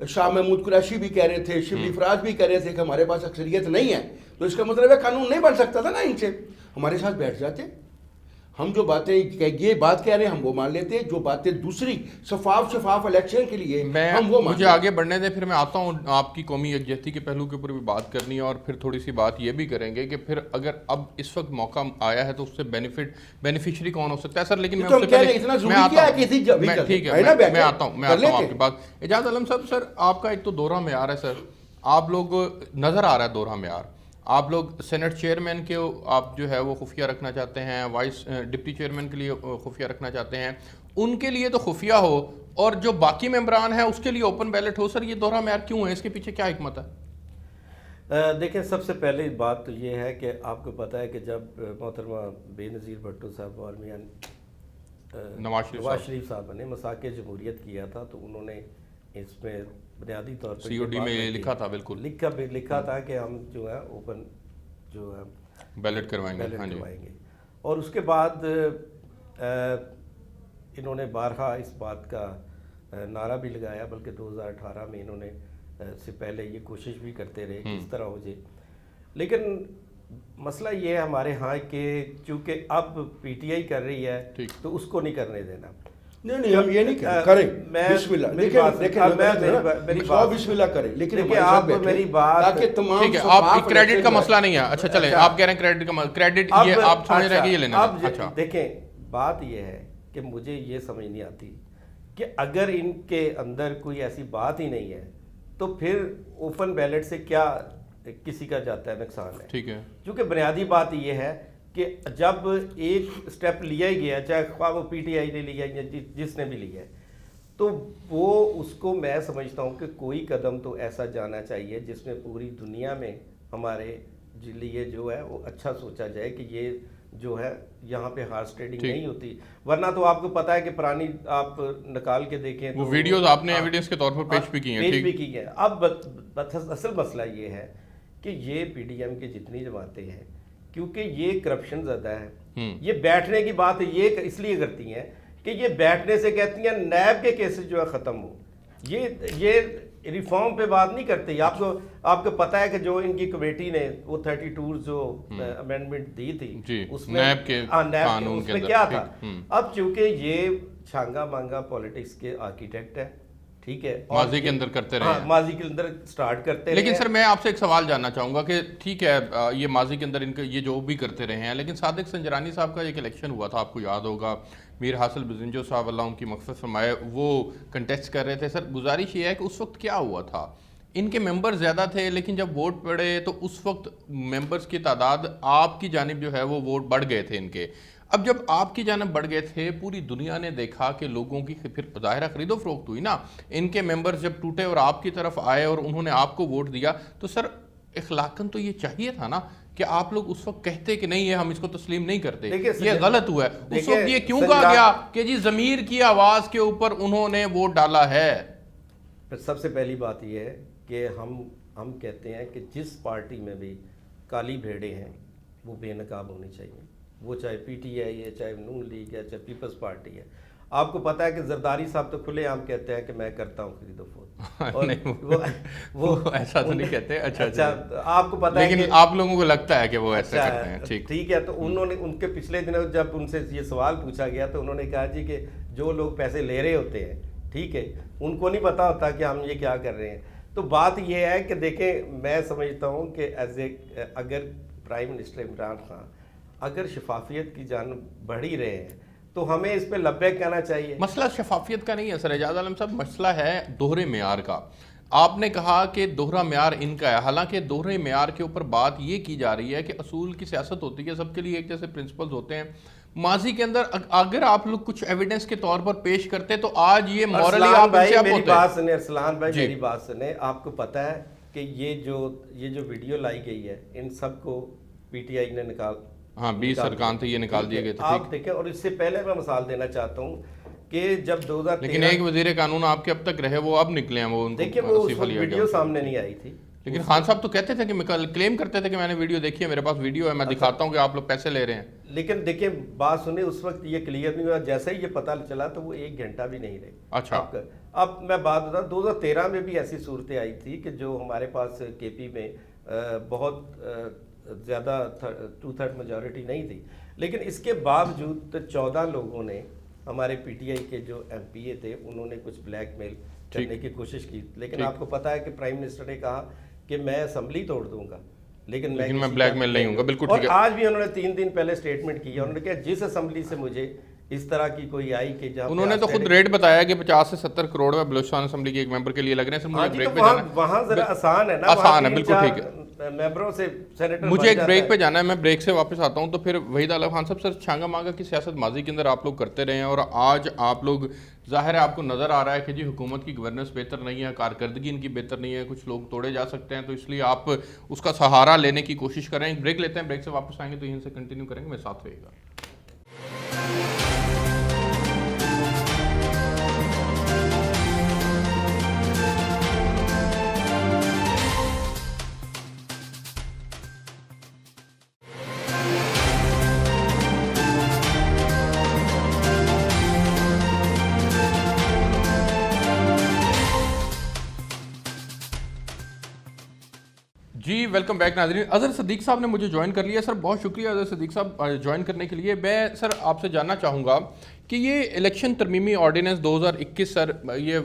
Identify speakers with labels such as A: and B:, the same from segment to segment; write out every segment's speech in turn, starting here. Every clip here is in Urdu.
A: شاہ محمود قریشی بھی کہہ رہے تھے, شبلی فراز بھی کہہ رہے تھے کہ ہمارے پاس اکثریت نہیں ہے, تو اس کا مطلب ہے قانون نہیں بن سکتا تھا نا ان سے, ہمارے ساتھ بیٹھ جاتے. ہم جو باتیں یہ بات کہہ رہے ہیں ہم وہ مان لیتے, جو باتیں دوسری شفاف الیکشن کے لیے ہم وہ
B: مجھے آگے بڑھنے دیں, پھر میں آتا ہوں آپ کی قومی یکجہتی کے پہلو کے اوپر بھی بات کرنی ہے, اور پھر تھوڑی سی بات یہ بھی کریں گے کہ پھر اگر اب اس وقت موقع آیا ہے تو اس سے بینیفیشری کون ہو سکتا ہے. سر لیکن میں آتا ہوں آپ کے پاس. اعجاز عالم صاحب, سر آپ کا ایک تو دوہرا معیار ہے, سر آپ لوگ نظر آ رہا ہے دوہرا معیار, آپ لوگ سینٹ چیئرمین کے آپ جو ہے وہ خفیہ رکھنا چاہتے ہیں, وائس ڈپٹی چیئرمین کے لیے خفیہ رکھنا چاہتے ہیں, ان کے لیے تو خفیہ ہو اور جو باقی ممبران ہیں اس کے لیے اوپن بیلٹ ہو. سر یہ دوہرا معیار کیوں ہے, اس کے پیچھے کیا حکمت ہے؟
C: دیکھیں سب سے پہلی بات تو یہ ہے کہ آپ کو پتہ ہے کہ جب محترمہ بے نظیر بھٹو صاحب اور میاں نواز شریف صاحب نے مساق جمہوریت کیا تھا, تو انہوں نے اس میں بنیادی طور پر
B: COD میں لکھا تھا, بالکل
C: لکھا تھا کہ ہم جو ہے اوپن جو ہے
B: بیلٹ کروائیں گے,
C: اور اس کے بعد انہوں نے بارہا اس بات کا نعرہ بھی لگایا, بلکہ 2018 میں انہوں نے سے پہلے یہ کوشش بھی کرتے رہے کہ اس طرح ہو جائے. لیکن مسئلہ یہ ہے ہمارے ہاں کہ چونکہ اب PTI کر رہی ہے تو اس کو نہیں کرنے دینا.
A: نہیں ہم یہ نہیں کریں, بسم اللہ بسم اللہ کریں, لیکن
C: آپ میری بات
A: تاکہ تمام
B: ٹھیک ہے, آپ کریڈٹ کا مسئلہ نہیں ہے. اچھا چلیں, آپ کہہ رہے ہیں کریڈٹ کا کریڈٹ یہ آپ سمجھ رہے ہیں کہ یہ لینا.
C: اچھا دیکھیں بات یہ ہے کہ مجھے یہ سمجھ نہیں آتی کہ اگر ان کے اندر کوئی ایسی بات ہی نہیں ہے تو پھر اوپن بیلٹ سے کیا کسی کا جاتا ہے نقصان ہے.
B: ٹھیک ہے,
C: کیونکہ بنیادی بات یہ ہے کہ جب ایک سٹیپ لیا ہی گیا, چاہے خواہ وہ PTI نے لیا یا جس نے بھی لیا ہے, تو وہ اس کو میں سمجھتا ہوں کہ کوئی قدم تو ایسا جانا چاہیے جس میں پوری دنیا میں ہمارے لیے جو ہے وہ اچھا سوچا جائے کہ یہ جو ہے یہاں پہ ہارس ٹریڈنگ نہیں ہوتی. ورنہ تو آپ کو پتا ہے کہ پرانی آپ نکال کے دیکھیں
B: وہ ویڈیوز آپ نے ایویڈنس کے طور پر پیش بھی کی ہیں.
C: اب اصل مسئلہ یہ ہے کہ یہ PDM کے جتنی جماعتیں ہیں, کیونکہ یہ کرپشن زیادہ ہے, یہ بیٹھنے کی بات یہ اس لیے کرتی ہیں کہ یہ بیٹھنے سے کہتی ہیں نیب کے کیسز جو ہے ختم ہو, یہ ریفارم پہ بات نہیں کرتے. آپ کو پتہ ہے کہ جو ان کی کمیٹی نے وہ 32 جو امینڈمنٹ دی تھی اس میں نیب کے کیا تھا. اب چونکہ یہ چھانگا مانگا پولیٹکس کے آرکیٹیکٹ ہے, ٹھیک ہے,
B: ماضی کے اندر کرتے رہے,
C: ماضی کے اندر سٹارٹ کرتے رہے.
B: لیکن سر میں آپ سے ایک سوال جاننا چاہوں گا کہ ٹھیک ہے یہ ماضی کے اندر ان کا یہ جو بھی کرتے رہے ہیں, لیکن صادق سنجرانی صاحب کا ایک الیکشن ہوا تھا, آپ کو یاد ہوگا, میر حاصل بزنجو صاحب اللہ ان کی مغفرت فرمائے, وہ کنٹیسٹ کر رہے تھے. سر گزارش یہ ہے کہ اس وقت کیا ہوا تھا, ان کے ممبر زیادہ تھے, لیکن جب ووٹ پڑے تو اس وقت ممبرز کی تعداد آپ کی جانب جو ہے وہ ووٹ بڑھ گئے تھے ان کے. اب جب آپ کی جانب بڑھ گئے تھے, پوری دنیا نے دیکھا کہ لوگوں کی پھر ظاہرہ خرید و فروخت ہوئی نا, ان کے ممبرز جب ٹوٹے اور آپ کی طرف آئے اور انہوں نے آپ کو ووٹ دیا, تو سر اخلاقاً تو یہ چاہیے تھا نا کہ آپ لوگ اس وقت کہتے کہ نہیں ہے ہم اس کو تسلیم نہیں کرتے, یہ غلط ہوا ہے. اس وقت یہ کیوں کہا گیا کہ جی ضمیر کی آواز کے اوپر انہوں نے ووٹ ڈالا ہے؟
C: سب سے پہلی بات یہ ہے کہ ہم کہتے ہیں کہ جس پارٹی میں بھی کالی بھیڑیں ہیں وہ بے نقاب ہونی چاہیے, وہ چاہے PTI ہے, چاہے نون لیگ ہے, چاہے پیپلز پارٹی ہے. آپ کو پتا ہے کہ زرداری صاحب تو کھلے عام کہتے ہیں کہ میں کرتا ہوں خرید و فروخت,
B: وہ ایسا تو نہیں کہتے.
C: اچھا آپ کو پتا ہے,
B: لیکن آپ لوگوں کو لگتا ہے کہ وہ ایسا کرتے ہیں.
C: ٹھیک ہے, تو انہوں نے ان کے پچھلے دنوں جب ان سے یہ سوال پوچھا گیا تو انہوں نے کہا جی کہ جو لوگ پیسے لے رہے ہوتے ہیں, ٹھیک ہے, ان کو نہیں پتا ہوتا کہ ہم یہ کیا کر رہے ہیں. تو بات یہ ہے کہ دیکھیں میں سمجھتا ہوں کہ اگر پرائم منسٹر عمران خان اگر شفافیت کی جانب بڑھ ہی رہے ہیں تو ہمیں اس پہ لبیک کہنا چاہیے.
B: مسئلہ شفافیت کا نہیں ہے سر اعجاز عالم صاحب, مسئلہ ہے دوہرے معیار کا. آپ نے کہا کہ دوہرا معیار ان کا ہے, حالانکہ دوہرے معیار کے اوپر بات یہ کی جا رہی ہے کہ اصول کی سیاست ہوتی ہے, سب کے لیے ایک جیسے پرنسپلز ہوتے ہیں. ماضی کے اندر اگر آپ لوگ کچھ ایویڈنس کے طور پر پیش کرتے تو آج یہ مورلی آپ ان سے
C: میری بات سنیں, ارسلان بھائی میری بات سنیں. آپ کو پتہ ہے کہ یہ جو ویڈیو لائی گئی ہے ان سب کو PTI نے نکال,
B: 20 ارکان تھے یہ نکال دیے گئے تھے.
C: آپ دیکھیں, اور اس سے پہلے میں مثال دینا چاہتا ہوں کہ جب 2013
B: لیکن ایک وزیر قانون آپ کے اب تک رہے وہ اب نکلے ہیں, وہ
C: دیکھیں وہ ویڈیو سامنے نہیں آئی تھی.
B: لیکن خان صاحب تو کہتے تھے کہ کلیم کرتے تھے کہ میں نے ویڈیو دیکھی ہے, میرے پاس ویڈیو ہے, میں دکھاتا ہوں کہ آپ لوگ پیسے لے رہے ہیں.
C: لیکن دیکھیں بات سنیں, اس وقت یہ کلیئر نہیں ہوا, جیسے ہی یہ پتہ چلا تو وہ 1 گھنٹہ بھی نہیں رہے.
B: اچھا
C: اب میں بات بتاؤں 2013 میں بھی ایسی صورتیں آئی تھی کہ جو ہمارے پاس کے پی میں بہت زیادہ 2/3 میجورٹی نہیں تھی، لیکن اس کے باوجود 14 لوگوں نے ہمارے پی ٹی آئی کے جو ایم پی اے تھے انہوں نے کچھ بلیک میل کرنے کی کوشش کی، لیکن آپ کو پتا ہے کہ پرائم منسٹر نے کہا کہ میں اسمبلی توڑ دوں گا لیکن میں
B: بلیک میل نہیں ہوں گا. بالکل
C: اور آج بھی انہوں نے 3 دن پہلے اسٹیٹمنٹ کی ہے، انہوں نے کہا جس اسمبلی سے مجھے اس طرح کی کوئی آئی کہ جہاں
B: انہوں نے تو خود ریٹ بتایا کہ 50 سے 70 کروڑ میں بلوچستان اسمبلی کے ایک ممبر کے لیے لگ رہے ہیں. مجھے بریک پہ جانا ہے،
C: وہاں ذرا آسان ہے نا،
B: آسان ہے، بالکل ٹھیک ہے.
C: ممبروں سے سینیٹر
B: مجھے ایک بریک پہ جانا ہے، میں بریک سے واپس آتا ہوں. تو پھر وحید اعلی خان صاحب، سر چھانگا مانگا کی سیاست ماضی کے اندر آپ لوگ کرتے رہے ہیں اور آج آپ لوگ ظاہر ہے آپ کو نظر آ رہا ہے کہ جی حکومت کی گورننس بہتر نہیں ہے، کارکردگی ان کی بہتر نہیں ہے، کچھ لوگ توڑے جا سکتے ہیں، تو اس لیے آپ اس کا سہارا لینے کی کوشش کر رہے ہیں. بریک لیتے ہیں، بریک سے واپس آئیں گے تو یہیں سے کنٹینیو کریں گے. میرے ساتھ رہے گا. جی ویلکم بیک ناظرین. اظہر صدیق صاحب نے مجھے جوائن کر لیا. سر بہت شکریہ اظہر صدیق صاحب جوائن کرنے کے لیے. میں سر آپ سے جاننا چاہوں گا کہ یہ الیکشن ترمیمی آرڈیننس 2021 سر یہ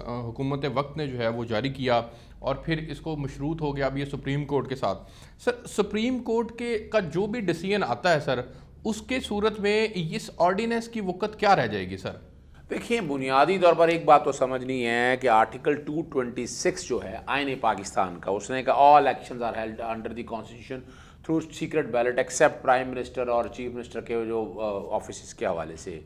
B: حکومت وقت نے جو ہے وہ جاری کیا اور پھر اس کو مشروط ہو گیا اب یہ سپریم کورٹ کے ساتھ. سر سپریم کورٹ کا جو بھی ڈیسیژن آتا ہے سر اس کے صورت میں اس آرڈیننس کی وقت کیا رہ جائے گی سر؟
D: دیکھیں بنیادی طور پر ایک بات تو سمجھنی ہے کہ آرٹیکل 226 جو ہے آئین پاکستان کا، اس نے کہا all elections are held under the constitution through secret ballot except prime minister اور چیف منسٹر کے جو آفیسز کے حوالے سے،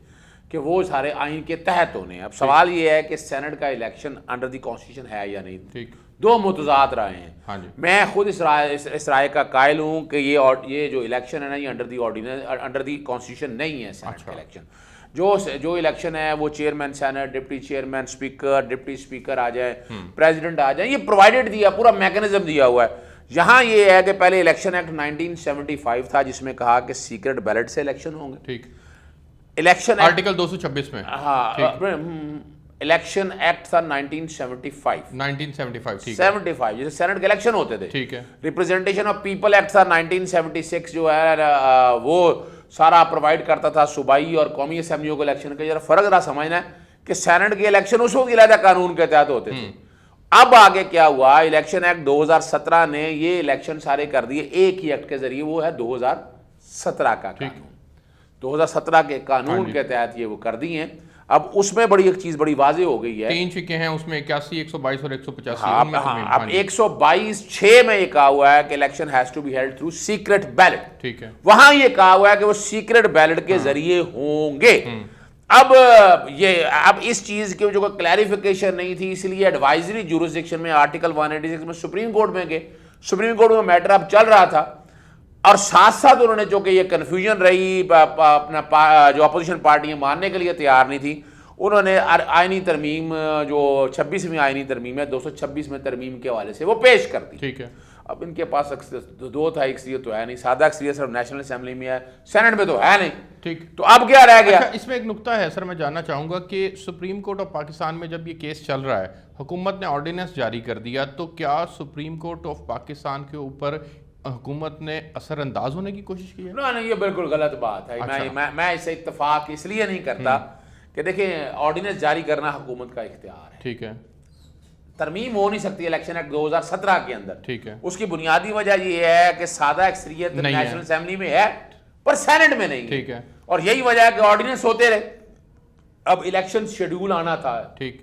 D: کہ وہ سارے آئین کے تحت ہونے ہیں. اب سوال یہ ہے کہ سینٹ کا الیکشن انڈر دی کانسٹیٹیوشن ہے یا نہیں.
B: ٹھیک،
D: دو متضاد رائے ہیں. میں خود اس رائے کا قائل ہوں کہ یہ جو الیکشن ہے نا یہ انڈر دی کانسٹیٹیوشن نہیں ہے. سینٹ کا الیکشن جو الیکشن ہے وہ chairman senate, deputy chairman, speaker, deputy speaker آ جائیں، پریزیڈنٹ آ جائیں، یہ پرووائڈڈ دیا، پورا میکانزم دیا ہوا ہے. یہاں یہ ہے کہ پہلے الیکشن ایکٹ 1975 تھا جس میں کہا کہ سیکرٹ بیلٹ سے الیکشن ہوں گے.
B: ٹھیک،
D: الیکشن
B: آرٹیکل 226 میں.
D: ہاں، الیکشن ایکٹ تھا 1975 جیسے سینٹ کے الیکشن ہوتے تھے.
B: ٹھیک ہے.
D: ریپرزنٹیشن آف پیپل ایکٹ تھا 1976 جو ہے وہ سارا پرووائڈ کرتا تھا صوبائی اور قومی اسمبلیوں کے الیکشن کا. ذرا فرق رہا سمجھنا ہے کہ سینٹ کے الیکشن اس وقت علیحدہ قانون کے تحت ہوتے تھے. اب آگے کیا ہوا، الیکشن ایکٹ 2017 نے یہ الیکشن سارے کر دیے ایک ہی ایکٹ کے ذریعے، وہ ہے 2017 کا قانون. 2017 کے قانون کے تحت یہ وہ کر دی ہیں. اب اس میں بڑی ایک چیز بڑی واضح ہو گئی ہے،
B: 3 فقے ہیں اس میں، 81، 122 اور 185.
D: اب 122(6) میں یہ کہا ہوا ہے کہ election has to be held through secret ballot.
B: ٹھیک ہے.
D: وہاں یہ کہا ہوا ہے کہ وہ سیکرٹ بیلٹ کے ذریعے ہوں گے. اب اس چیز کی جو کوئی کلیریفیکیشن نہیں تھی، اس لیے ایڈوائزری جورسڈکشن میں آرٹیکل 186 میں سپریم کورٹ میں گئے. سپریم کورٹ میں میٹر اب چل رہا تھا اور ساتھ ساتھ انہوں نے چونکہ یہ کنفیوژن رہی، اپنا جو اپوزیشن پارٹیاں ماننے کے لیے تیار نہیں تھی، انہوں نے آئینی ترمیم جو 26ویں آئینی ترمیم ہے 226 میں ترمیم کے حوالے سے وہ پیش کر دی.
B: ٹھیک ہے.
D: اب ان کے پاس دو تھا، اکثریت تو ہے نہیں، سادہ اکثریت صرف نیشنل اسمبلی میں ہے، سینٹ میں تو ہے نہیں.
B: ٹھیک،
D: تو اب کیا رہ گیا؟
B: اس میں ایک نقطہ ہے سر، میں جاننا چاہوں گا کہ سپریم کورٹ آف پاکستان میں جب یہ کیس چل رہا ہے، حکومت نے آرڈیننس جاری کر دیا، تو کیا سپریم کورٹ آف پاکستان کے اوپر حکومت نے اثر انداز ہونے کی کوشش کی ہے؟
D: نہیں، یہ بالکل غلط بات ہے. میں اس سے اتفاق اس لیے نہیں کرتا کہ دیکھیں آرڈیننس جاری کرنا حکومت کا اختیار ہے.
B: ٹھیک ہے.
D: ترمیم ہو نہیں سکتی الیکشن ایکٹ 2017 کے اندر.
B: ٹھیک ہے.
D: اس کی بنیادی وجہ یہ ہے کہ سادہ اکثریت نیشنل اسمبلی میں ہے پر سینٹ میں نہیں.
B: ٹھیک ہے.
D: اور یہی وجہ ہے کہ آرڈیننس ہوتے رہے. اب الیکشن شیڈیول آنا تھا.
B: ٹھیک.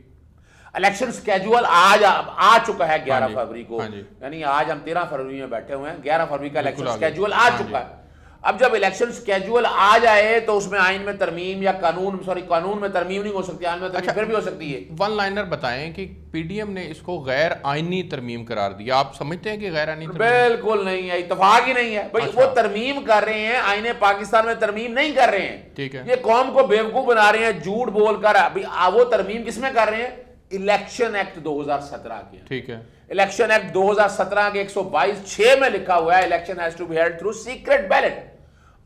D: الیکشن سکیجول آج آ چکا ہے 11 فروری کو،
B: جی.
D: یعنی آج ہم 13 فروری میں بیٹھے ہوئے ہیں، 11 فروری کا الیکشن سکیجول آ چکا ہے. اب جب الیکشن سکیجول آ جائے تو اس میں آئین میں ترمیم یا قانون میں ترمیم نہیں ہو سکتی، آئین میں ترمیم پھر بھی ہو سکتی ہے. ون
B: لائنر بتائیں کہ پی ڈی ایم نے اس کو غیر آئینی ترمیم قرار دیا، آپ سمجھتے ہیں کہ غیر آئینی ترمیم؟
D: بالکل نہیں ہے، اتفاق ہی نہیں ہے. بھائی وہ ترمیم کر رہے ہیں، آئین پاکستان میں ترمیم نہیں کر رہے ہیں.
B: ٹھیک ہے.
D: یہ قوم کو بیوقوف بنا رہے ہیں جھوٹ بول کر. وہ ترمیم کس میں کر رہے ہیں؟ الیکشن ایکٹ 2017 کے.
B: ٹھیک ہے.
D: الیکشن ایکٹ 2017 کے 122(6) میں لکھا ہوا ہے election has to be held through secret ballot.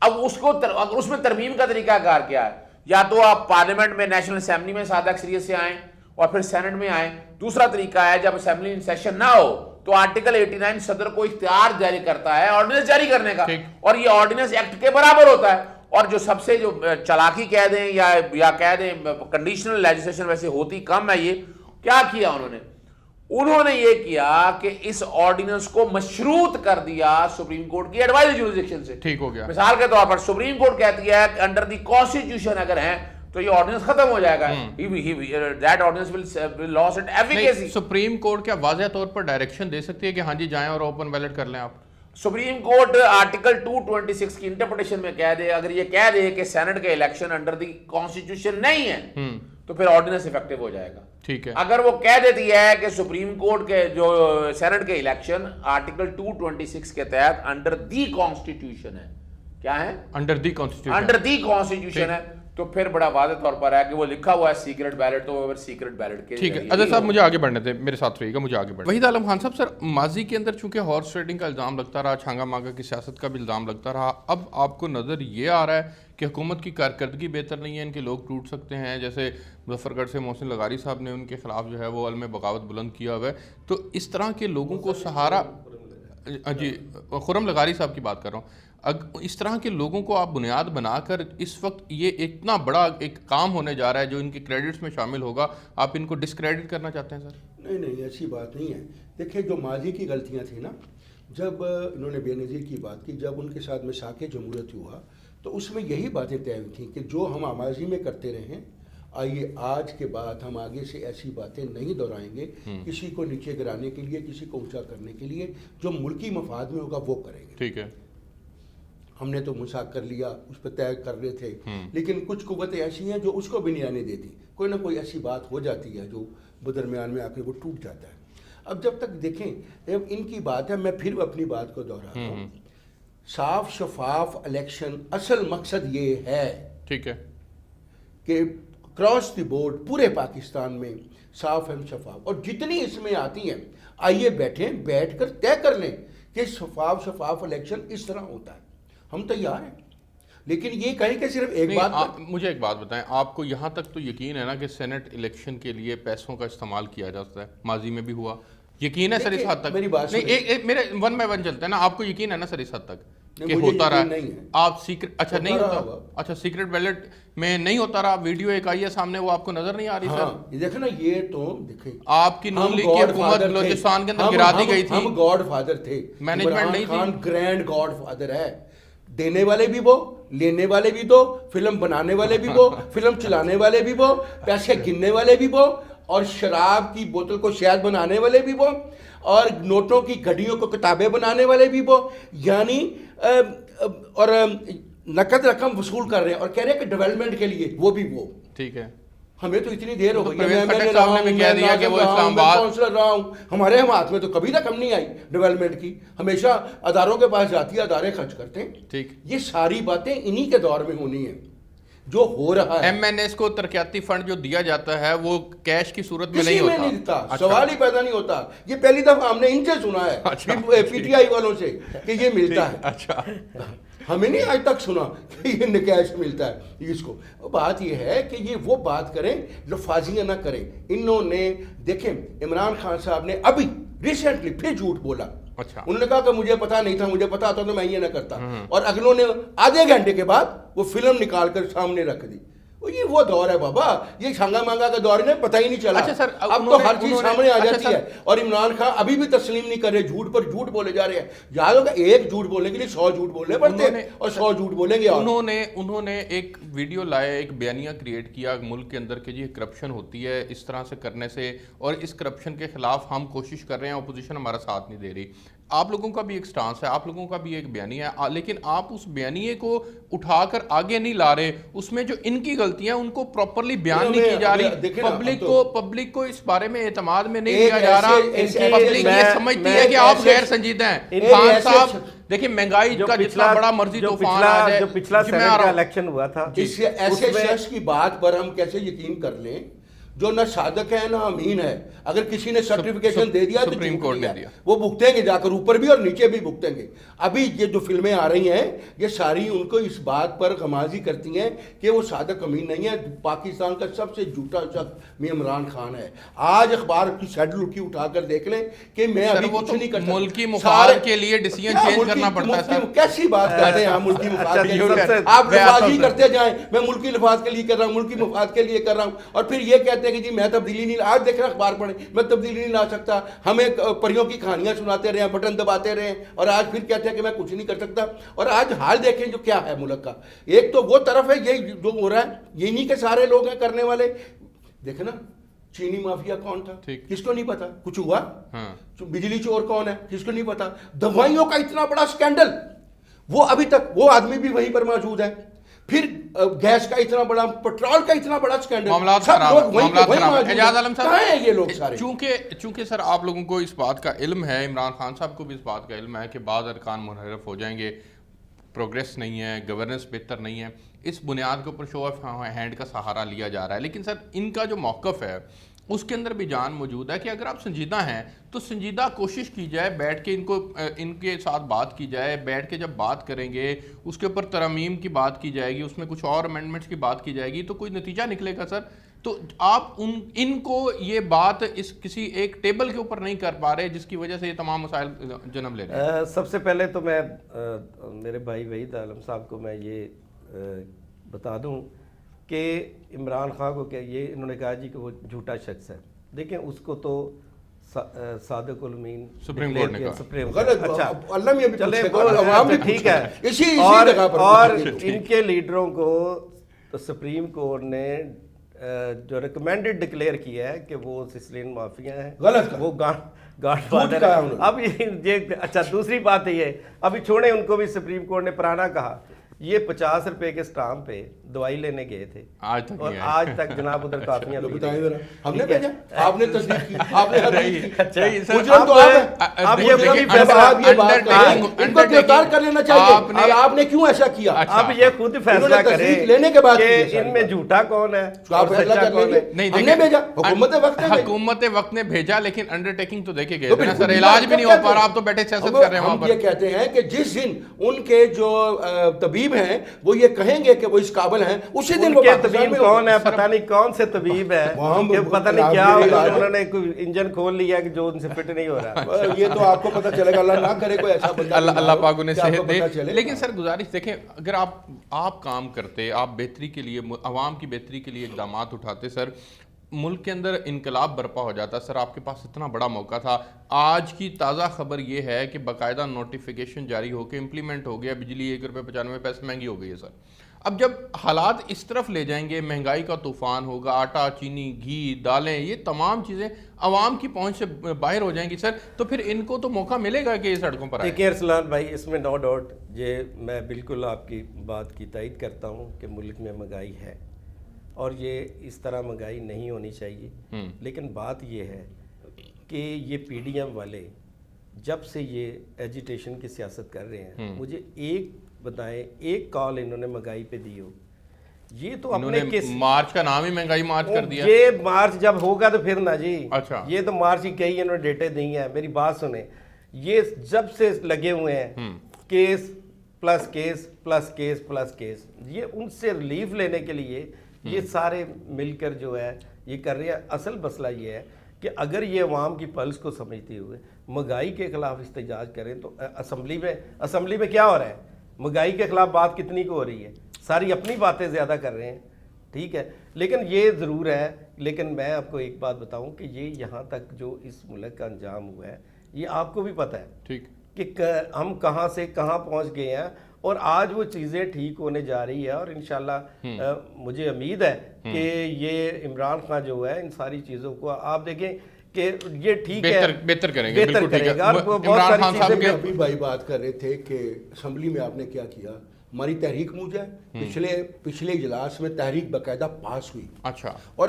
D: اب اس میں ترمیم کا طریقہ کار کیا ہے؟ یا تو آپ پارلیمنٹ میں نیشنل اسمبلی میں سادہ اکثریت سے آئیں، اور پھر سینٹ میں آئیں. دوسرا طریقہ ہے جب اسمبلی ان سیشن نہ ہو تو آرٹیکل 89 صدر کو اختیار جاری کرتا ہے آرڈیننس جاری کرنے کا, اور یہ آرڈیننس ایکٹ کے برابر ہوتا ہے. اور جو سب سے جو چلاکی کہہ دیں یا کہہ دیں کنڈیشنل لیجسلیشن ویسے ہوتی کم ہے, یہ کیا کیا انہوں نے یہ کیا کہ اس آرڈیننس کو مشروط کر دیا سپریم کورٹ کی ایڈوائزری جورسڈکشن سے.
B: ٹھیک ہو گیا.
D: مثال کے طور پر سپریم کورٹ کہتی ہے کہ انڈر دی کانسٹیٹیوشن اگر ہیں تو یہ آرڈیننس ختم ہو جائے گا. That ordinance will lose its efficacy.
B: Supreme court کیا واضح طور پر ڈائریکشن دے سکتی ہے کہ ہاں جی جائیں اور اوپن بیلٹ کر لیں آپ؟
D: سپریم کورٹ آرٹیکل 226 کی انٹرپریٹیشن میں کہہ دے, اگر یہ کہہ دے کہ سینٹ کے الیکشن انڈر دی کانسٹیٹیوشن نہیں ہے تو پھر آرڈیننس افیکٹو ہو جائے گا.
B: ٹھیک ہے.
D: اگر وہ کہہ دیتی ہے کہ سپریم کورٹ کے جو سینٹ کے الیکشن آرٹیکل 226 کے تحت انڈر دی کانسٹیٹیوشن ہے, کیا ہے؟
B: Under the constitution,
D: under the constitution ہے, تو پھر بڑا واضح طور پر ہے کہ وہ لکھا ہوا ہے سیکرٹ بیلٹ, تو وہ سیکرٹ بیلٹ کے.
B: ٹھیک ہے. اجل صاحب مجھے آگے بڑھنے دیں, میرے ساتھ رہیے گا, مجھے آگے بڑھنے. وحید عالم خان صاحب, سر ماضی کے اندر چونکہ ہارس ٹریڈنگ کا الزام لگتا رہا, چھانگا مانگا کی سیاست کا بھی الزام لگتا رہا, اب آپ کو نظر یہ آ رہا ہے کہ حکومت کی کارکردگی بہتر نہیں ہے, ان کے لوگ ٹوٹ سکتے ہیں, جیسے مظفر گڑھ سے محسن لغاری صاحب نے ان کے خلاف جو ہے وہ علم بغاوت بلند کیا ہوا ہے, تو اس طرح کے لوگوں کو سہارا, جی خرم لغاری صاحب کی بات کر رہا ہوں, اس طرح کے لوگوں کو آپ بنیاد بنا کر اس وقت یہ اتنا بڑا ایک کام ہونے جا رہا ہے جو ان کے کریڈٹس میں شامل ہوگا, آپ ان کو ڈسکریڈٹ کرنا چاہتے ہیں سر؟
A: نہیں, ایسی بات نہیں ہے. دیکھیں جو ماضی کی غلطیاں تھیں نا, جب انہوں نے بے نظیر کی بات کی, جب ان کے ساتھ مساق جمہوریت ہوا تو اس میں یہی باتیں طے ہوئی تھیں کہ جو ہم ماضی میں کرتے رہے ہیں, آئیے آج کے بعد ہم آگے سے ایسی باتیں نہیں دہرائیں گے, کسی کو نیچے گرانے کے لیے, کسی کو اونچا کرنے کے لیے, جو ملکی مفاد میں ہوگا وہ کریں گے.
B: ٹھیک ہے.
A: ہم نے تو مساق کر لیا, اس پہ طے کر رہے تھے, لیکن کچھ قوتیں ایسی ہیں جو اس کو بھی نہیں آنے دیتی, کوئی نہ کوئی ایسی بات ہو جاتی ہے جو درمیان میں آ کے وہ ٹوٹ جاتا ہے. اب جب تک دیکھیں ان کی بات ہے, میں پھر اپنی بات کو دہراتا ہوں, صاف شفاف الیکشن اصل مقصد یہ ہے,
B: ٹھیک ہے, کہ
A: کراس دی بورڈ پورے پاکستان میں صاف اینڈ شفاف, اور جتنی اس میں آتی ہیں آئیے بیٹھ کر طے کر لیں کہ شفاف الیکشن اس طرح ہوتا ہے. ہم تیار ہیں, لیکن یہ کہیں کہ صرف ایک بات.
B: مجھے ایک بات بتائیں, آپ کو یہاں تک تو یقین ہے نا کہ سینٹ الیکشن کے لیے پیسوں کا استعمال کیا جاتا ہے, ماضی میں بھی ہوا, یقین ہے سر اس حد تک؟
A: میری بات
B: نہیں, میرے ون بائی ون چلتے ہیں نا, آپ کو یقین ہے نا سر اس حد تک کہ ہوتا رہا ہے؟ آپ سیکرٹ, اچھا نہیں ہوتا, اچھا سیکرٹ بیلٹ میں نہیں ہوتا رہا, ویڈیو ایک آئی ہے سامنے, وہ آپ کو نظر نہیں آ رہی سر؟
A: دیکھیں نا, یہ تو دیکھیں
B: آپ کی نون لیگ کی حکومت بلوچستان کے اندر گرا دی گئی تھی,
A: ہم گاڈ فادر تھے,
B: مینجمنٹ نہیں تھی,
A: گرینڈ گاڈ فادر ہے, دینے والے بھی وہ, لینے والے بھی وہ, فلم بنانے والے بھی وہ, فلم چلانے والے بھی وہ, پیسے گننے والے بھی وہ, اور شراب کی بوتل کو شہد بنانے والے بھی وہ, اور نوٹوں کی گھڑیوں کو کتابیں بنانے والے بھی وہ, یعنی اور نقد رقم وصول کر رہے ہیں اور کہہ رہے ہیں کہ ڈیولپمنٹ کے لیے, وہ بھی وہ.
B: ٹھیک ہے.
A: ہمیں تو اتنی دیر ہو گئی ہے, ہمارے ہاتھ میں تو کبھی تک ہم نہیں آئی ڈیولپمنٹ کی, ہمیشہ اداروں کے پاس جاتی ہے, ادارے خرچ کرتے ہیں.
B: ٹھیک,
A: یہ ساری باتیں انہی کے دور میں ہونی ہیں. جو ہو رہا ہے,
B: ایم این ایس کو ترقیاتی فنڈ جو دیا جاتا ہے وہ کیش کی صورت میں نہیں ہوتا,
A: نہیں دیتا, سوال ہی پیدا نہیں ہوتا. یہ پہلی دفعہ ہم نے ان سے سنا ہے, پی ٹی آئی والوں سے, کہ یہ ملتا ہے.
B: اچھا,
A: ہمیں نہیں آج تک سنا کہ یہ کیش ملتا ہے اس کو. بات یہ ہے کہ یہ وہ بات کریں, لفاظیاں نہ کریں. انہوں نے دیکھیں, عمران خان صاحب نے ابھی ریسنٹلی پھر جھوٹ بولا.
B: اچھا,
A: انہوں نے کہا کہ مجھے پتا نہیں تھا, مجھے پتا ہوتا تو میں یہ نہ کرتا, اور اگلوں نے آدھے گھنٹے کے بعد وہ فلم نکال کر سامنے رکھ دی. یہ وہ دور ہے بابا, یہ چھانگا مانگا کا دور ہے, پتہ ہی نہیں چلا.
B: اچھا سر,
A: اب تو ہر چیز سامنے آ جاتی ہے, اور عمران خان ابھی بھی تسلیم نہیں کر رہے, جھوٹ پر جھوٹ بولے جا رہے ہیں. یاد ہوگا ایک جھوٹ بولنے کے لیے 100 جھوٹ بولنے پڑتے ہیں, اور 100 جھوٹ بولیں گے.
B: انہوں نے ایک ویڈیو لائے, ایک بیانیہ کریٹ کیا ملک کے اندر کہ یہ کرپشن ہوتی ہے اس طرح سے کرنے سے, اور اس کرپشن کے خلاف ہم کوشش کر رہے ہیں, اپوزیشن ہمارا ساتھ نہیں دے رہی. آپ لوگوں کا بھی ایک سٹانس ہے, آپ لوگوں کا بھی ایک بیانیہ ہے, لیکن آپ اس بیانیے کو اٹھا کر آگے نہیں لا رہے. اس میں جو ان کی غلطیاں ان کو پراپرلی بیان نہیں کی جا رہی. پبلک کو اس بارے میں اعتماد میں نہیں لیا جا رہا. پبلک یہ سمجھتی ہے کہ آپ غیر سنجیدہ ہیں. خان صاحب دیکھیں, مہنگائی کا جتنا بڑا مرضی طوفان آ جائے,
C: جو پچھلا سینٹ کا الیکشن ہوا تھا,
A: ایسے شخص کی بات پر ہم کیسے یقین کر لیں جو نہ صادق ہے نہ امین ہے. اگر کسی نے سرٹیفکیشن دے دیا تو
B: سپریم کورٹ نے دیا,
A: وہ بھگتیں گے جا کر, اوپر بھی اور نیچے بھی بھگتیں گے. ابھی یہ جو فلمیں آ رہی ہیں یہ ساری ان کو اس بات پر غمازی کرتی ہیں کہ وہ صادق امین نہیں ہے. پاکستان کا سب سے جھوٹا شخص میں عمران خان ہے. آج اخبار کی شیڈل کی اٹھا کر دیکھ لیں کہ میں ابھی کچھ نہیں کرتا,
B: ملکی مفاد کے لیے ڈیسیژن چینج کرنا پڑتا ہے سر.
A: کیسی بات کرتے ہیں آپ ملکی مفاد کے لیے؟ آپ لفاظی کرتے جائیں, میں ملکی لفاظ کے لیے کر رہا ہوں, ملکی مفاد کے لیے کر رہا ہوں, اور پھر یہ کہتے ہیں کہ جی میں تبدیلی نہیں. آج دیکھ رہا اخبار پڑھیں, میں تبدیلی نہیں لا سکتا. ہمیں پریوں کی کہانیاں سناتے رہے, بٹن دباتے رہے, اور آج پھر کہتے ہیں کہ میں کچھ نہیں کر سکتا. اور آج حال دیکھیں جو کیا ہے ملک کا. ایک تو وہ طرف ہے یہ جو ہو رہا ہے, یہ نہیں کہ سارے لوگ ہیں کرنے والے. دیکھیں نا چینی مافیا کون تھا, کس کو نہیں پتا, کچھ ہوا. بجلی چور کون ہے, کس کو نہیں پتا. دوائیوں کا اتنا بڑا سکینڈل, وہ ابھی تک وہ آدمی بھی وہیں پر موجود ہے. پھر گیس کا اتنا بڑا, پیٹرول کا اتنا بڑا سکینڈل, سب لوگ وہیں موجود ہیں. کہاں ہیں یہ لوگ سارے؟
B: چونکہ سر آپ لوگوں کو اس بات کا علم ہے, عمران خان صاحب کو بھی اس بات کا علم ہے کہ بعض ارکان منحرف ہو جائیں گے, پروگریس نہیں ہے, گورننس بہتر نہیں ہے, اس بنیاد کے اوپر شو آف ہینڈ کا سہارا لیا جا رہا ہے. لیکن سر ان کا جو موقف ہے اس کے اندر بھی جان موجود ہے کہ اگر آپ سنجیدہ ہیں تو سنجیدہ کوشش کی جائے, بیٹھ کے ان کے ساتھ بات کی جائے. بیٹھ کے جب بات کریں گے اس کے اوپر ترامیم کی بات کی جائے گی, اس میں کچھ اور امینڈمنٹس کی بات کی جائے گی, تو کوئی نتیجہ نکلے گا سر. تو آپ ان کو یہ بات اس کسی ایک ٹیبل کے اوپر نہیں کر پا رہے جس کی وجہ سے یہ تمام مسائل جنم لے رہے ہیں.
C: سب سے پہلے تو میں میرے بھائی وحید عالم صاحب کو میں یہ بتا دوں کہ عمران خان کو کہ یہ انہوں نے کہا جی کہ وہ جھوٹا شخص ہے. دیکھیں اس کو تو صادق الامین
B: سپریم کورٹ نے
A: کہا. اچھا
C: اللہ میں چلے عوام بھی ٹھیک ہے, اور ان کے لیڈروں کو سپریم کورٹ نے جو ریکمینڈڈ ڈکلیئر کیا ہے کہ وہ سسلین مافیا ہیں, وہ گاڈ فادر ہے. اب یہ اچھا دوسری بات یہ ہے, ابھی چھوڑیں ان کو بھی, سپریم کورٹ نے پرانا کہا یہ 50 روپے کے سٹامپ پہ دوائی لینے گئے تھے, اور آج تک جناب ادھر کافیاں
A: ہم نے بھیجا, آپ نے تصدیق کی, آپ نے
C: اب یہ
A: گرفتار کر لینا چاہیے. آپ نے کیوں ایسا کیا؟
C: اب یہ خود فیصلہ کریں
A: لینے کے بعد
C: کہ ان میں جھوٹا کون ہے
A: اور سچا کون ہے. ہم نے بھیجا,
B: حکومت وقت نے بھیجا, لیکن انڈر ٹیکنگ تو دیکھے گئے سر, علاج بھی نہیں ہو پا رہا, آپ تو بیٹھے سیاست کر رہے ہیں وہاں پر.
A: ہم یہ کہتے ہیں کہ جس دن ان کے جو طبیب ہیں وہ یہ کہیں گے کہ وہ اس قابل ہیں, اسی دن وہ
C: طبیب کون ہے, پتہ نہیں کون سے طبیب ہے, پتہ نہیں کیا انہوں نے کوئی انجن کھول لیا کہ جو ان سے فٹ نہیں ہو رہا.
A: یہ تو آپ کو پتہ چلے گا, اللہ نہ کرے کوئی ایسا بندہ,
B: اللہ پاک انہیں صحت دے. لیکن سر گزارش دیکھیں, اگر آپ کام کرتے, آپ بہتری کے لیے, عوام کی بہتری کے لیے اقدامات اٹھاتے سر, ملک کے اندر انقلاب برپا ہو جاتا. سر آپ کے پاس اتنا بڑا موقع تھا. آج کی تازہ خبر یہ ہے کہ باقاعدہ نوٹیفیکیشن جاری ہو کے امپلیمنٹ ہو گیا, بجلی 1 روپے 95 پیسے مہنگی ہو گئی ہے سر. اب جب حالات اس طرف لے جائیں گے, مہنگائی کا طوفان ہوگا, آٹا, چینی, گھی, دالیں, یہ تمام چیزیں عوام کی پہنچ سے باہر ہو جائیں گی سر, تو پھر ان کو تو موقع ملے گا کہ یہ سڑکوں پر آئے.
C: دیکھیں ارسلان بھائی, اس میں نو ڈاؤٹ یہ میں بالکل آپ کی بات کی تائید کرتا ہوں کہ ملک میں مہنگائی ہے, اور یہ اس طرح مہنگائی نہیں ہونی چاہیے. لیکن بات یہ ہے کہ یہ پی ڈی ایم والے جب سے یہ ایجیٹیشن کی سیاست کر رہے ہیں, مجھے ایک بتائیں ایک کال انہوں نے مہنگائی پہ دی ہو. یہ تو اپنے
B: مارچ کا نام ہی مہنگائی مارچ کر دیا.
C: یہ مارچ جب ہوگا تو پھر نا جی,
B: اچھا
C: یہ تو مارچ کی کئی انہوں نے ڈیٹیں دی ہیں. میری بات سنیں, یہ جب سے لگے ہوئے ہیں case plus case plus case plus case, یہ ان سے ریلیف لینے کے لیے یہ سارے مل کر جو ہے یہ کر رہے ہیں. اصل مسئلہ یہ ہے کہ اگر یہ عوام کی پلس کو سمجھتے ہوئے مہنگائی کے خلاف احتجاج کریں تو اسمبلی میں کیا ہو رہا ہے, مہنگائی کے خلاف بات کتنی کو ہو رہی ہے, ساری اپنی باتیں زیادہ کر رہے ہیں. ٹھیک ہے, لیکن یہ ضرور ہے, لیکن میں آپ کو ایک بات بتاؤں کہ یہ یہاں تک جو اس ملک کا انجام ہوا ہے یہ آپ کو بھی پتہ ہے ٹھیک کہ ہم کہاں سے کہاں پہنچ گئے ہیں, اور آج وہ چیزیں ٹھیک ہونے جا رہی ہے. اور انشاءاللہ مجھے امید ہے کہ یہ عمران خان جو ہے ان ساری چیزوں کو آپ دیکھیں کہ یہ ٹھیک ہے, بہتر کریں گے.
A: عمران خان صاحب کے ابھی بھائی بات کر رہے تھے کہ اسمبلی میں آپ نے کیا کیا, ہماری تحریک موجہ ہے, پچھلے اجلاس میں تحریک باقاعدہ پاس ہوئی.
B: اچھا,
A: اور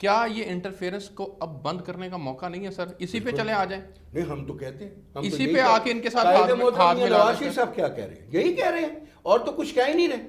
B: کیا یہ انٹرفیئرنس کو اب بند کرنے کا موقع نہیں ہے سر؟ اسی پہ چلے آ جائیں.
A: نہیں ہم تو کہتے ہیں
B: اسی پہ آ کے ان کے ساتھ ہاتھ ملا.
A: نواز شریف صاحب کیا کہہ رہے ہیں؟ یہی کہہ رہے ہیں اور تو کچھ کہہ ہی نہیں رہے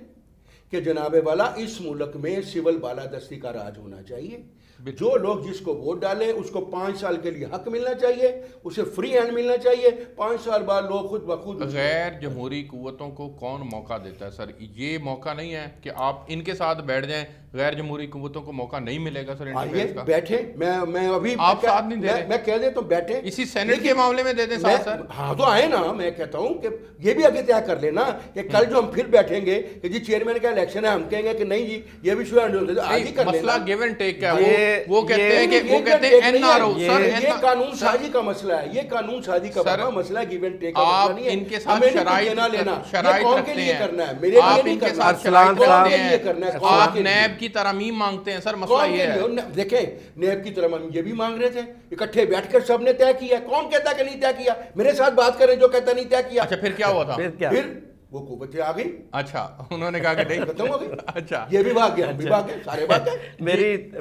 A: کہ جناب والا اس ملک میں سول بالادستی کا راج ہونا چاہیے. جو لوگ جس کو ووٹ ڈالیں اس کو 5 سال کے لیے حق ملنا چاہیے, اسے فری ہینڈ ملنا چاہیے. 5 سال بعد لوگ خود بخود.
B: غیر جمہوری قوتوں کو کون موقع دیتا ہے سر؟ یہ موقع نہیں ہے کہ آپ ان کے ساتھ بیٹھ جائیں, غیر جمہوری قوتوں کو موقع نہیں ملے گا سر انٹرفیئرنس کا؟
A: بیٹھے, میں ابھی
B: آپ ساتھ نہیں دے رہے,
A: میں کہہ دیں تو بیٹھے
B: اسی سینٹ کے معاملے میں دے دیں ساتھ سر.
A: ہاں تو آئے نا, میں کہتا ہوں کہ یہ بھی آگے طے کر لینا کہ کل جو ہم پھر بیٹھیں گے کہ جی چیئرمین کا الیکشن ہے, ہم کہیں گے کہ نہیں جی یہ بھی
B: مسئلہ گیو اینڈ ٹیک کا ہے. وہ کہتے ہیں کہ این آر او سر,
A: یہ قانون سازی کا مسئلہ ہے, یہ قانون سازی کا مسئلہ ہے, گیو اینڈ ٹیک کا مسئلہ نہیں ہے.
B: ان کے ساتھ شرائط رکھتے ہیں,
A: آپ ان کے ساتھ شرائط رکھتے ہیں,
B: آپ نیب کی ترامیم مانگتے ہیں سر. مسئلہ یہ ہے
A: دیکھیں نیب کی ترامیم یہ بھی مانگ رہے تھے, اکٹھے بیٹھ کر سب نے طے کیا. کون کہتا کہ نہیں طے کیا؟ میرے ساتھ بات کریں جو کہتا نہیں طے کیا.
B: اچھا پھر کیا ہوا تھا؟
A: پھر وہ قوتیں آ گئی.
B: اچھا انہوں نے کہا کہ نہیں
A: ختم ہو گئی.
B: اچھا
A: یہ بھی بھاگ گیا, ہم بھی بھاگ گئے, سارے بھاگ گئے.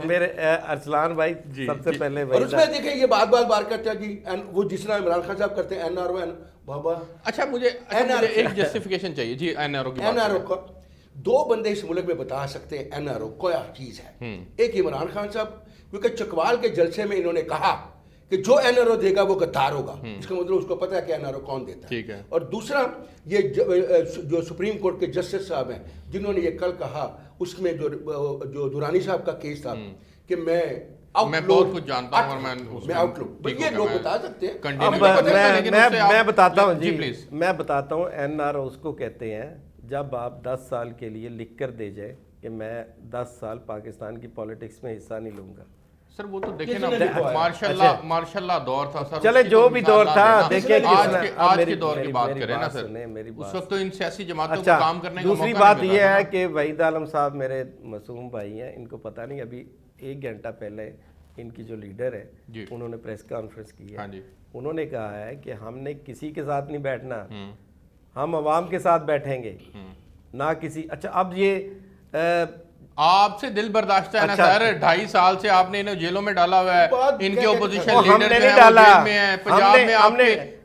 C: میرے ارسلان بھائی سب سے پہلے
A: اور اس میں دیکھیں یہ بار کرتے ہیں جی وہ جس طرح عمران خان صاحب کرتے ہیں این آر او بابا.
B: اچھا مجھے ایک جسٹیفیکیشن چاہیے جی این آر او کی.
A: این آر او کا 2 بندے اس ملک میں بتا سکتے ہیں این آر او کیا چیز ہے. ایک عمران خان صاحب, کیونکہ چکوال کے جلسے میں انہوں نے کہا کہ جو این آر او دے گا وہ غدار ہوگا, اس کا مطلب اس کو پتا ہے کہ این آر او کون دیتا ہے. اور دوسرا یہ جو سپریم کورٹ کے جسٹس صاحب ہیں جنہوں نے یہ کل کہا, اس میں جو دورانی صاحب کا کیس تھا کہ میں
B: بہت کچھ جانتا ہوں اور
A: میں آؤٹ لک, یہ لوگ بتا سکتے ہیں.
C: میں بتاتا ہوں جی, میں بتاتا ہوں این آر او اس کو کہتے ہیں جب آپ 10 سال کے لیے لکھ کر دے جائے کہ میں 10 سال پاکستان کی پالیٹکس میں حصہ نہیں لوں گا.
B: سر وہ تو دیکھیں نا, ماشاء اللہ دور تھا سر,
C: چلے جو بھی دور تھا دیکھیں
B: آج کے دور کی بات کریں نا سر, اس وقت تو ان سیاسی جماعتوں کو کام کرنے کا موقع نہیں
C: ملا. دوسری بات یہ ہے کہ وحید عالم صاحب میرے معصوم بھائی ہیں, ان کو پتہ نہیں ابھی 1 گھنٹہ پہلے ان کی جو لیڈر ہے انہوں نے پریس کانفرنس کی ہے, انہوں نے کہا ہے کہ ہم نے کسی کے ساتھ نہیں بیٹھنا, ہم عوام کے ساتھ بیٹھیں گے نہ کسی. اچھا اب یہ
B: آپ سے دل برداشتہ ہے نا سر, 2.5 سال سے آپ نے انہیں جیلوں میں ڈالا ہوا ہے, ان کے اپوزیشن لیڈر جو ہیں وہ جیل میں ہیں.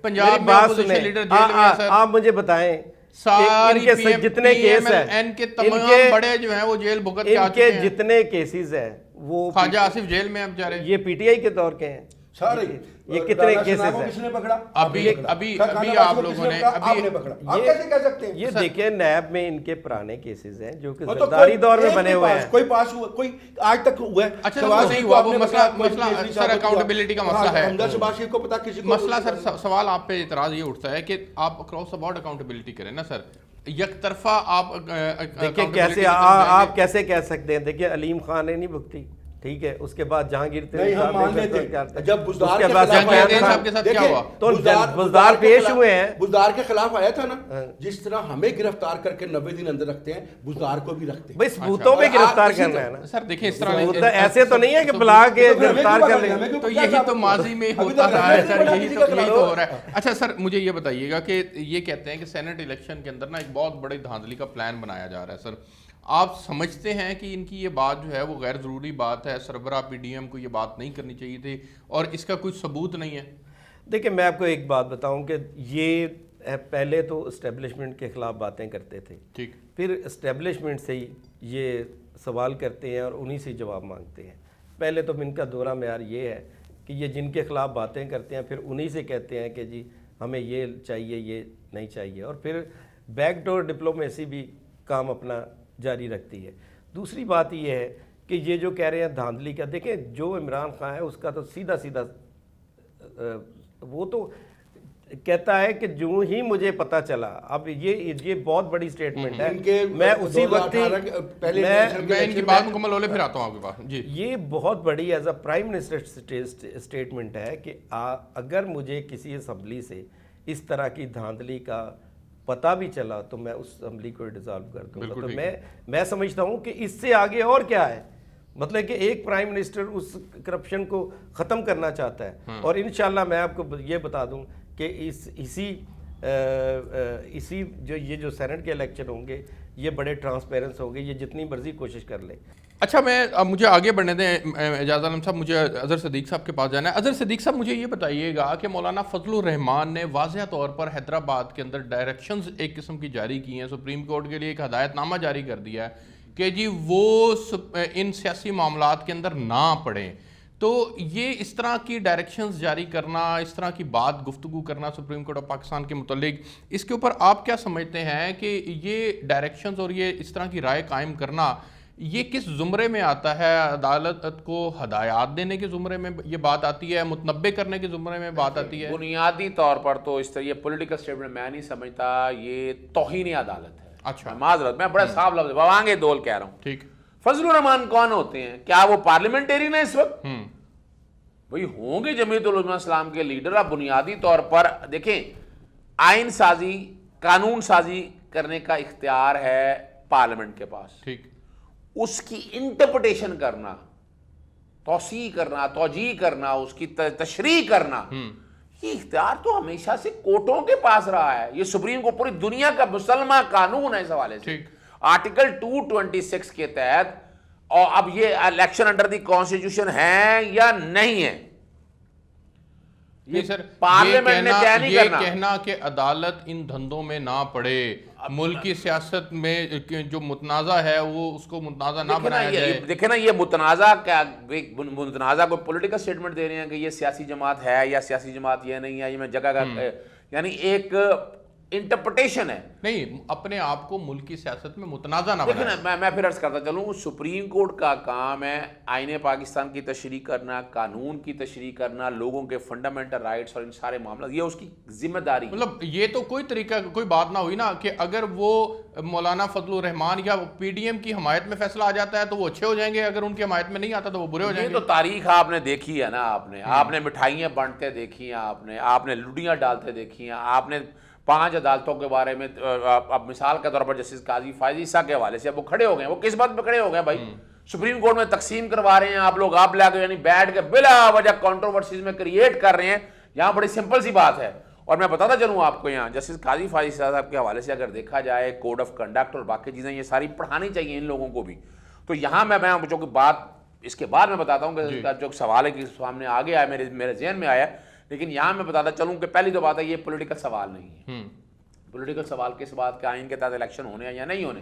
B: پنجاب میں اپوزیشن لیڈر جیل میں ہیں سر.
C: آپ مجھے بتائیں
B: ساری
C: جتنے کیس ہیں
B: ان کے تمام بڑے جو ہیں وہ جیل بھگت کے آ چکے ہیں.
C: جتنے کیسز ہیں وہ
B: خواجہ آصف جیل میں اب جا رہے ہیں.
C: یہ پی ٹی آئی کے دور کے ہیں
A: سارے.
C: یہ کتنے کیسز ہیں؟
A: کس نے پکڑا؟
B: ابھی آپ لوگوں نے
A: آپ نے پکڑا. آپ کیسے کہہ سکتے ہیں؟
C: یہ دیکھیں نیب میں ان کے پرانے کیسز ہیں جو کہ زرداری دور میں بنے ہوئے ہیں.
A: کوئی پاس ہوا, کوئی آج تک ہوا ہے.
B: اچھا نہیں ہوا, وہ مسئلہ سر اکاؤنٹیبلٹی کا مسئلہ ہے.
A: حمزہ شباشی کو پتا کسی کو
B: مسئلہ سر, سوال آپ پہ اعتراض یہ اٹھتا ہے کہ آپ اکراس دا بورڈ اکاؤنٹیبلٹی کریں نا سر, یک طرفہ آپ
C: دیکھیں کیسے آپ کیسے کہہ سکتے ہیں. دیکھیں علیم خان نے نہیں بھگتی, ٹھیک ہے, اس کے بعد جہانگیر
A: جب بزدار
C: پیش ہوئے ہیں,
A: بزدار کے خلاف آیا تھا نا, جس طرح ہمیں گرفتار کر کے 90 دن اندر رکھتے ہیں, بزدار کو بھی رکھتے ہیں.
C: بھئی ثبوتوں میں گرفتار کرنا ہے نا
B: سر. دیکھیں اس طرح
C: ایسے تو نہیں ہے کہ بلا کے گرفتار کر لیں,
B: تو یہی تو ماضی میں ہوتا رہا ہے سر, یہی تو ہو رہا ہے. اچھا سر مجھے یہ بتائیے گا کہ یہ کہتے ہیں کہ سینٹ الیکشن کے اندر نا ایک بہت بڑی دھاندلی کا پلان بنایا جا رہا ہے سر, آپ سمجھتے ہیں کہ ان کی یہ بات جو ہے وہ غیر ضروری بات ہے, سربراہ پی ڈی ایم کو یہ بات نہیں کرنی چاہیے تھی اور اس کا کوئی ثبوت نہیں ہے؟
C: دیکھیں میں آپ کو ایک بات بتاؤں کہ یہ پہلے تو اسٹیبلشمنٹ کے خلاف باتیں کرتے تھے,
B: ٹھیک,
C: پھر اسٹیبلشمنٹ سے ہی یہ سوال کرتے ہیں اور انہی سے جواب مانگتے ہیں. پہلے تو ان کا دورہ معیار یہ ہے کہ یہ جن کے خلاف باتیں کرتے ہیں پھر انہی سے کہتے ہیں کہ جی ہمیں یہ چاہیے یہ نہیں چاہیے, اور پھر بیک ڈور ڈپلومیسی بھی کام اپنا جاری رکھتی ہے. دوسری بات یہ ہے کہ یہ جو کہہ رہے ہیں دھاندلی کا, دیکھیں جو عمران خان ہے اس کا تو سیدھا وہ تو کہتا ہے کہ جو ہی مجھے پتا چلا. اب یہ بہت بڑی سٹیٹمنٹ ہے, میں اسی وقت
B: میں ان کی بات مکمل ہو لے پھر آتا ہوں آپ کے پاس. جی
C: یہ بہت بڑی as a prime minister statement ہے کہ اگر مجھے کسی اسمبلی سے اس طرح کی دھاندلی کا پتہ بھی چلا تو میں اس اسمبلی کو ڈیزالو کر دوں گا. تو میں سمجھتا ہوں کہ اس سے آگے اور کیا ہے, مطلب کہ ایک پرائم منسٹر اس کرپشن کو ختم کرنا چاہتا ہے. اور انشاءاللہ میں آپ کو یہ بتا دوں کہ اسی جو سینٹ کے الیکشن ہوں گے یہ بڑے ٹرانسپیرنس ہوں گے, یہ جتنی مرضی کوشش کر لے.
B: اچھا مجھے آگے بڑھنے دیں اعجاز عالم صاحب، مجھے اظہر صدیق صاحب کے پاس جانا ہے. اظہر صدیق صاحب مجھے یہ بتائیے گا کہ مولانا فضل الرحمان نے واضح طور پر حیدرآباد کے اندر ڈائریکشنز ایک قسم کی جاری کی ہیں، سپریم کورٹ کے لیے ایک ہدایت نامہ جاری کر دیا ہے کہ جی وہ ان سیاسی معاملات کے اندر نہ پڑیں. تو یہ اس طرح کی ڈائریکشنز جاری کرنا، اس طرح کی بات گفتگو کرنا سپریم کورٹ آف پاکستان کے متعلق، اس کے اوپر آپ کیا سمجھتے ہیں کہ یہ ڈائریکشنز اور یہ اس طرح کی رائے قائم کرنا یہ کس زمرے میں آتا ہے؟ عدالت کو ہدایات دینے کے زمرے میں یہ بات آتی ہے، متنبع کرنے کے زمرے میں بات آتی ہے؟
D: بنیادی طور پر تو اس طرح یہ پولیٹیکل اسٹیٹمنٹ میں نہیں سمجھتا، یہ توہین عدالت ہے.
B: اچھا،
D: معذرت، میں بڑے صاف لفظ بوانگے دول کہہ رہا ہوں.
B: ٹھیک.
D: فضل الرحمان کون ہوتے ہیں؟ کیا وہ پارلیمنٹیرین ہیں اس وقت؟ بھئی ہوں گے جمعیت العلماء اسلام کے لیڈر. اب بنیادی طور پر دیکھیں، آئین سازی، قانون سازی کرنے کا اختیار ہے پارلیمنٹ کے پاس.
B: ٹھیک.
D: اس کی انٹرپریٹیشن کرنا، توسیع کرنا، توجیہ کرنا، اس کی تشریح کرنا، یہ اختیار تو ہمیشہ سے کورٹوں کے پاس رہا ہے. یہ سپریم کو پوری دنیا کا مسلمہ قانون ہے اس حوالے سے. آرٹیکل 226 کے تحت. اور اب یہ الیکشن انڈر دی کانسٹیٹیوشن ہے یا نہیں ہے،
B: یہ سر
D: پارلیمنٹ نے طے نہیں کرنا.
B: یہ کہنا کہ عدالت ان دھندوں میں نہ پڑے، ملک کی سیاست میں جو متنازع ہے وہ اس کو متنازع نہ بنایا جائے.
D: دیکھیں نا، یہ متنازع کو پولیٹیکل سٹیٹمنٹ دے رہے ہیں کہ یہ سیاسی جماعت ہے یا سیاسی جماعت یہ نہیں ہے، یہ میں جگہ کا یعنی ایک انٹرپریٹیشن ہے.
B: نہیں، اپنے آپ کو ملک کی سیاست میں متنازع نہ بنائے.
D: دیکھیں نا، میں پھر عرض کرتا چلوں، سپریم کورٹ کا کام ہے آئین پاکستان کی تشریح کرنا، قانون کی تشریح کرنا، لوگوں کے فنڈامنٹل رائٹس اور ان سارے معاملات، یہ اس کی ذمہ داری.
B: مطلب یہ تو کوئی طریقہ، کوئی بات نہ ہوئی نا کہ اگر وہ مولانا فضل الرحمان یا پی ڈی ایم کی حمایت میں فیصلہ آ جاتا ہے تو وہ اچھے ہو جائیں گے، اگر ان کی حمایت میں نہیں آتا تو وہ برے ہو جائیں گے.
D: یہ تو تاریخ آپ نے دیکھی ہے نا، آپ نے مٹھائیاں بانٹتے دیکھی ہیں، آپ نے لڈیاں ڈالتے دیکھی ہیں، آپ نے 5 عدالتوں کے بارے میں. اب مثال کے طور پر جسٹس قاضی فائز عیسیٰ کے حوالے سے اب وہ کھڑے ہو گئے ہیں. وہ کس بات پہ کھڑے ہو گئے بھائی؟ سپریم کورٹ میں تقسیم کروا رہے ہیں آپ لوگ، آپ لے کے یعنی بیٹھ کے بلا وجہ کنٹروورسیز میں کریٹ کر رہے ہیں. یہاں بڑی سمپل سی بات ہے. اور میں بتاتا چلوں آپ کو، یہاں جسٹس قاضی فائز عیسیٰ صاحب کے حوالے سے اگر دیکھا جائے کوڈ آف کنڈکٹ اور باقی چیزیں یہ ساری پڑھانی چاہیے ان لوگوں کو بھی. تو یہاں میں جو کہ بات اس کے بعد میں بتاتا ہوں کہ جو سوال ہے کہ سامنے آ گیا ہے، میرے ذہن میں آیا، لیکن یہاں میں بتاتا چلوں کہ پہلی تو بات ہے یہ پولیٹیکل سوال نہیں ہے. پولیٹیکل سوال کس بات کے آئین کے تحت الیکشن ہونے ہیں یا نہیں ہونے،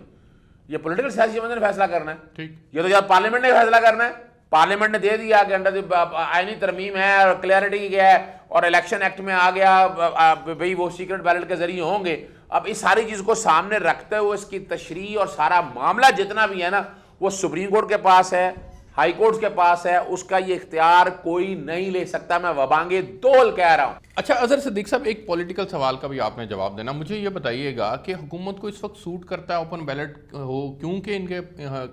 D: یہ پولیٹیکل سیاسی جماعت نے فیصلہ کرنا ہے. ٹھیک. یہ تو جب پارلیمنٹ نے فیصلہ کرنا ہے. پارلیمنٹ نے دے دیا کہ انڈر آئینی ترمیم ہے اور کلیئرٹی گیا ہے اور الیکشن ایکٹ میں آ گیا بھئی وہ سیکرٹ بیلٹ کے ذریعے ہوں گے. اب اس ساری چیز کو سامنے رکھتے ہوئے اس کی تشریح اور سارا معاملہ جتنا بھی ہے نا وہ سپریم کورٹ کے پاس ہے، ہائی کورٹ کے پاس ہے. اس کا یہ اختیار کوئی نہیں لے سکتا. میں وبانگے دول کہہ رہا ہوں.
B: اچھا اظہر صدیق صاحب، ایک پولیٹیکل سوال کا بھی آپ نے جواب دینا. مجھے یہ بتائیے گا کہ حکومت کو اس وقت سوٹ کرتا ہے اوپن بیلٹ ہو کیونکہ ان کے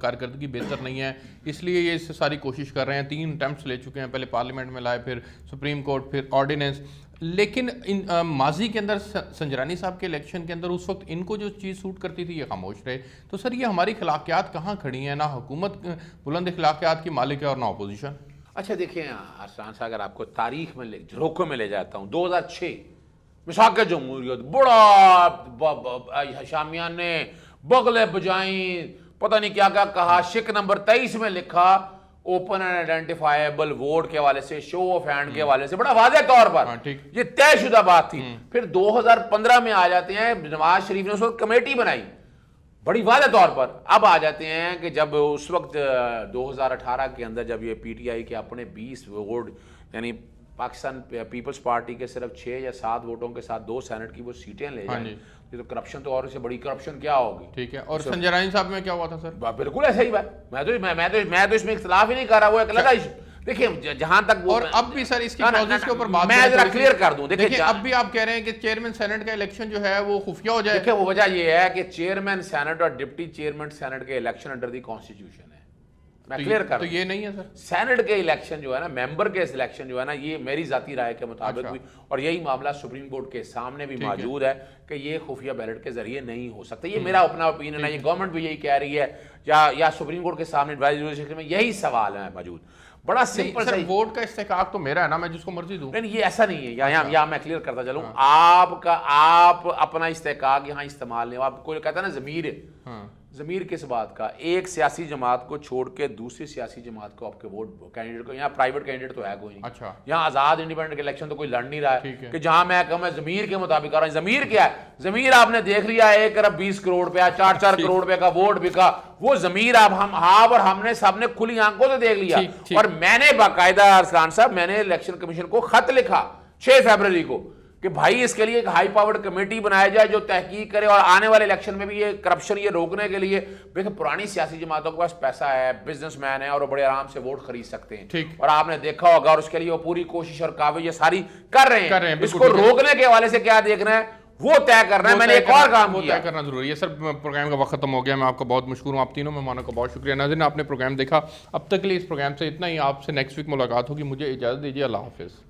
B: کارکردگی بہتر نہیں ہے، اس لیے یہ اس سے ساری کوشش کر رہے ہیں. 3 اٹیمپٹس لے چکے ہیں، پہلے پارلیمنٹ میں لائے، پھر سپریم کورٹ، پھر آرڈیننس. لیکن ماضی کے اندر سنجرانی صاحب کے الیکشن کے اندر اس وقت ان کو جو چیز سوٹ کرتی تھی یہ خاموش رہے. تو سر یہ ہماری اخلاقیات کہاں کھڑی ہیں؟ نہ حکومت بلند اخلاقیات کی مالک ہے اور نہ اپوزیشن.
D: اچھا دیکھیں ارسلان صاحب، اگر آپ کو تاریخ میں جھروکوں میں لے جاتا ہوں، 2006 مساق جمہوریت، بڑا شامیان نے بغلیں بجائیں، پتہ نہیں کیا کیا کہا. شک نمبر 23 میں لکھا اوپن اینڈ آئیڈینٹیفائیبل ووٹ کے حوالے سے، شو آف ہینڈ کے حوالے سے، بڑا واضح طور پر یہ طے شدہ بات تھی. پھر 2015 میں آ جاتے ہیں، نواز شریف نے اس وقت کمیٹی بنائی بڑی واضح طور پر. اب آ جاتے ہیں کہ جب اس وقت 2018 کے اندر جب یہ پی ٹی آئی کے اپنے 20 ووٹ یعنی پاکستان پیپلز پارٹی کے صرف 6 یا 7 ووٹوں کے ساتھ 2 سینٹ کی وہ سیٹیں لے جائیں، یہ تو کرپشن تو اور اس سے بڑی کرپشن کیا ہوگی.
B: ٹھیک ہے. اور سنجرانی صاحب میں کیا ہوا تھا سر؟
D: بالکل ایسا ہی بات. میں تو اس میں اختلاف ہی نہیں کر رہا، وہ ایک الگ ایشو. دیکھیں جہاں تک
B: اور اب بھی سر اس کی کلوزز کے اوپر بات
D: میں ذرا کلیئر کر دوں.
B: دیکھیں اب بھی آپ کہہ رہے ہیں کہ چیئرمین سینٹ کا الیکشن جو ہے وہ خفیہ ہو جائے.
D: دیکھیں وہ وجہ یہ ہے کہ چیئرمین سینٹ اور ڈپٹی چیئرمین سینٹ کے الیکشن انڈر دی کانسٹیٹیوشن ہے. میں کلیئر کر
B: تو یہ نہیں ہے سر.
D: سینٹ کے الیکشن جو ہے نا، ممبر کے الیکشن جو ہے نا، یہ میری ذاتی رائے کے مطابق بھی، اور یہی معاملہ سپریم کورٹ کے سامنے بھی موجود ہے کہ یہ خفیہ بیلٹ کے ذریعے نہیں ہو سکتا. یہ میرا اپنا اوپینین ہے، یہ گورنمنٹ بھی یہی کہہ رہی ہے، یا سپریم کورٹ کے سامنے ایڈوائزری سیکشن میں یہی سوال ہے موجود. بڑا سمپل
B: سر، ووٹ کا استحقاق تو میرا ہے نا، میں جس کو مرضی دوں.
D: نہیں، یہ ایسا نہیں ہے. یہاں میں کلیئر کرتا چلوں، آپ اپنا استحقاق یہاں استعمال نہیں. آپ کوئی کہتا ہے نا ضمیر، ضمیر کس بات کا؟ ایک سیاسی جماعت کو چھوڑ کے دوسری سیاسی جماعت کو آپ کے ووٹ کینڈیڈیٹ کو، یہاں پرائیویٹ کینڈیڈیٹ تو ہے کوئی نہیں،
B: اچھا
D: یہاں آزاد انڈیپینڈنٹ الیکشن تو کوئی لڑ نہیں رہا ہے کہ جہاں میں کہوں میں ضمیر کے مطابق آ رہا ہوں. ضمیر کیا ہے؟ ضمیر آپ نے دیکھ لیا 1 ارب 20 کروڑ روپیہ 4 کروڑ روپے کا ووٹ بکا، وہ ضمیر اب ہم آپ اور ہم نے سب نے کھلی آنکھوں سے دیکھ لیا. اور میں نے باقاعدہ ارسلان صاحب میں نے الیکشن کمیشن کو خط لکھا 6 فروری کو کہ بھائی اس کے لیے ایک ہائی پاورڈ کمیٹی بنایا جائے جو تحقیق کرے اور آنے والے الیکشن میں بھی یہ کرپشن یہ روکنے کے لیے. دیکھیں پرانی سیاسی جماعتوں کے پاس پیسہ ہے، بزنس مین ہے اور وہ بڑے آرام سے ووٹ خرید سکتے ہیں، اور آپ نے دیکھا ہوگا اور اس کے لیے وہ پوری کوشش اور کاوش یہ ساری کر رہے ہیں. اس کو روکنے کے حوالے سے کیا دیکھنا ہے وہ طے کرنا ہے. میں نے ایک اور کام کیا،
B: طے کرنا ضروری ہے. سر پروگرام کا وقت ختم ہو گیا، میں آپ کا بہت مشکور ہوں. آپ تینوں مہمانوں کا بہت شکریہ. ناظرین آپ نے پروگرام دیکھا، اب تک کے لیے اس پروگرام سے اتنا ہی. آپ سے نیکسٹ ویک ملاقات ہوگی. مجھے اجازت دیجیے، اللہ حافظ.